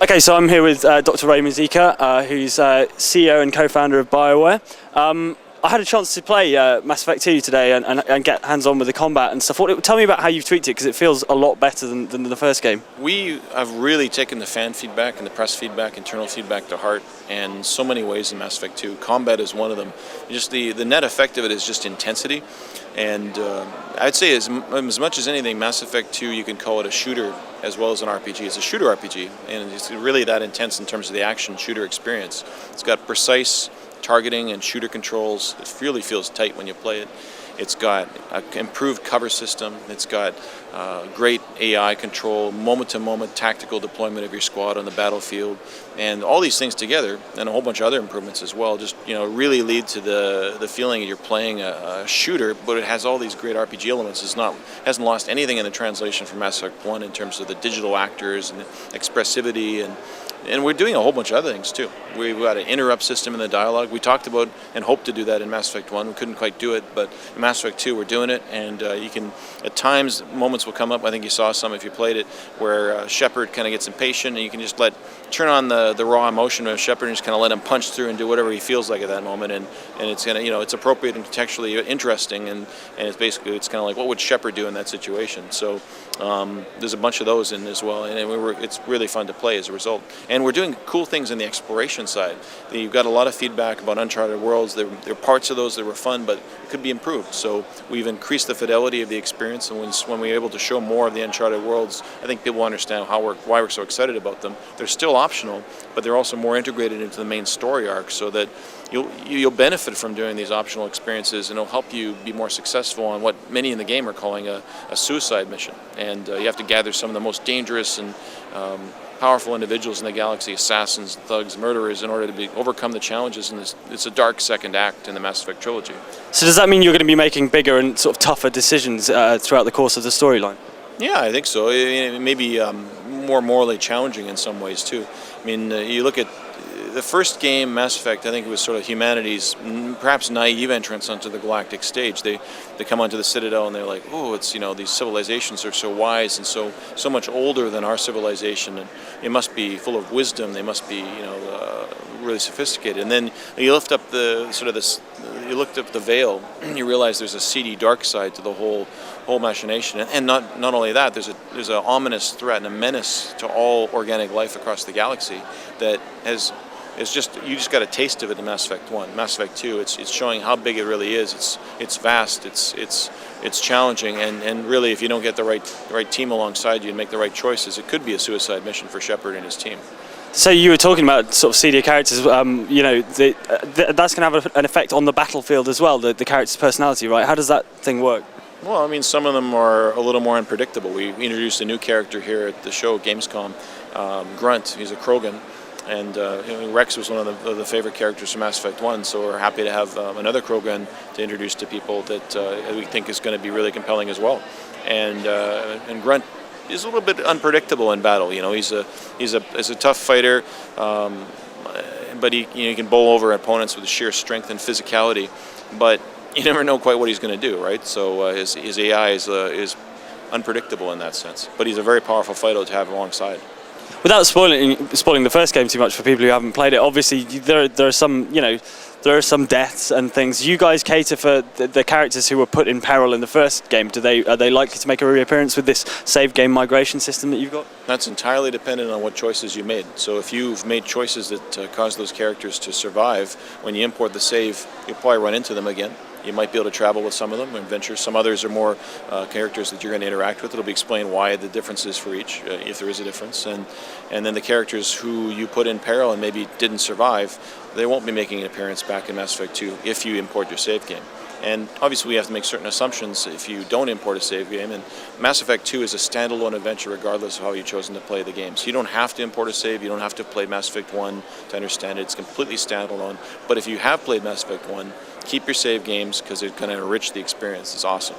Okay, so I'm here with Dr. Ray Mazika, who's CEO and co-founder of BioWare. I had a chance to play Mass Effect 2 today and get hands-on with the combat and stuff. Tell me about how you've tweaked it, because it feels a lot better than the first game. We have really taken the fan feedback and the press feedback, internal feedback to heart, and in so many ways in Mass Effect 2. Combat is one of them. Just the net effect of it is just intensity. And I'd say as much as anything, Mass Effect 2, you can call it a shooter as well as an RPG. It's a shooter RPG, and it's really that intense in terms of the action shooter experience. It's got precise targeting and shooter controls. It really feels tight when you play it. It's got an improved cover system. It's got great AI control, moment-to-moment tactical deployment of your squad on the battlefield, and all these things together, and a whole bunch of other improvements as well, just really lead to the feeling that you're playing a shooter, but it has all these great RPG elements. Hasn't lost anything in the translation from Mass Effect 1 in terms of the digital actors and the expressivity, and we're doing a whole bunch of other things too. We've got an interrupt system in the dialogue. We talked about and hoped to do that in Mass Effect 1. We couldn't quite do it, but in Mass Effect 2 we're doing it, and you can, at times, moments will come up, I think you saw some if you played it, where Shepard kind of gets impatient, and you can just turn on the raw emotion of Shepard and just kind of let him punch through and do whatever he feels like at that moment, and it's gonna, it's appropriate and contextually interesting, and it's basically, it's kind of like, what would Shepard do in that situation? So there's a bunch of those in as well, and it's really fun to play as a result. And we're doing cool things in the exploration side. You've got a lot of feedback about Uncharted Worlds. There are parts of those that were fun, but it could be improved. So we've increased the fidelity of the experience, and when we're able to show more of the Uncharted Worlds, I think people understand why we're so excited about them. They're still optional, but they're also more integrated into the main story arc, so that you'll benefit from doing these optional experiences, and it'll help you be more successful on what many in the game are calling a suicide mission. And you have to gather some of the most dangerous and powerful individuals in the galaxy, assassins, thugs, murderers, in order to overcome the challenges in this. It's a dark second act in the Mass Effect trilogy. So does that mean you're going to be making bigger and sort of tougher decisions throughout the course of the storyline? Yeah, I think so. It may be more morally challenging in some ways too. I mean, you look at the first game, Mass Effect, I think it was sort of humanity's perhaps naive entrance onto the galactic stage. They come onto the Citadel and they're like, oh, it's, these civilizations are so wise and so much older than our civilization, and they must be full of wisdom. They must be, really sophisticated. And then you lift up the veil, and you realize there's a seedy dark side to the whole machination. And not only that, there's an ominous threat and a menace to all organic life across the galaxy that you just got a taste of it in Mass Effect 1. Mass Effect 2, it's showing how big it really is. It's vast, it's challenging, and really, if you don't get the right team alongside you and make the right choices, it could be a suicide mission for Shepard and his team. So you were talking about sort of seedier characters, that's going to have an effect on the battlefield as well, the character's personality, right? How does that thing work? Well, I mean, some of them are a little more unpredictable. We introduced a new character here at the show, Gamescom, Grunt. He's a Krogan. And Rex was one of the favorite characters from Mass Effect 1, so we're happy to have another Krogan to introduce to people that we think is going to be really compelling as well. And Grunt is a little bit unpredictable in battle. He's a tough fighter, but he can bowl over opponents with sheer strength and physicality. But you never know quite what he's going to do, right? So his AI is unpredictable in that sense. But he's a very powerful fighter to have alongside. Without spoiling the first game too much for people who haven't played it, obviously there are some deaths and things. You guys cater for the characters who were put in peril in the first game. Are they likely to make a reappearance with this save game migration system that you've got? That's entirely dependent on what choices you made. So if you've made choices that cause those characters to survive, when you import the save, you'll probably run into them again. You might be able to travel with some of them and venture. Some others are more characters that you're going to interact with. It'll be explained why the difference is for each, if there is a difference. And then the characters who you put in peril and maybe didn't survive, they won't be making an appearance back in Mass Effect 2 if you import your save game. And obviously we have to make certain assumptions if you don't import a save game. And Mass Effect 2 is a standalone adventure regardless of how you've chosen to play the game. So you don't have to import a save. You don't have to play Mass Effect 1 to understand it. It's completely standalone. But if you have played Mass Effect 1, keep your save games, because they're going to enrich the experience. It's awesome.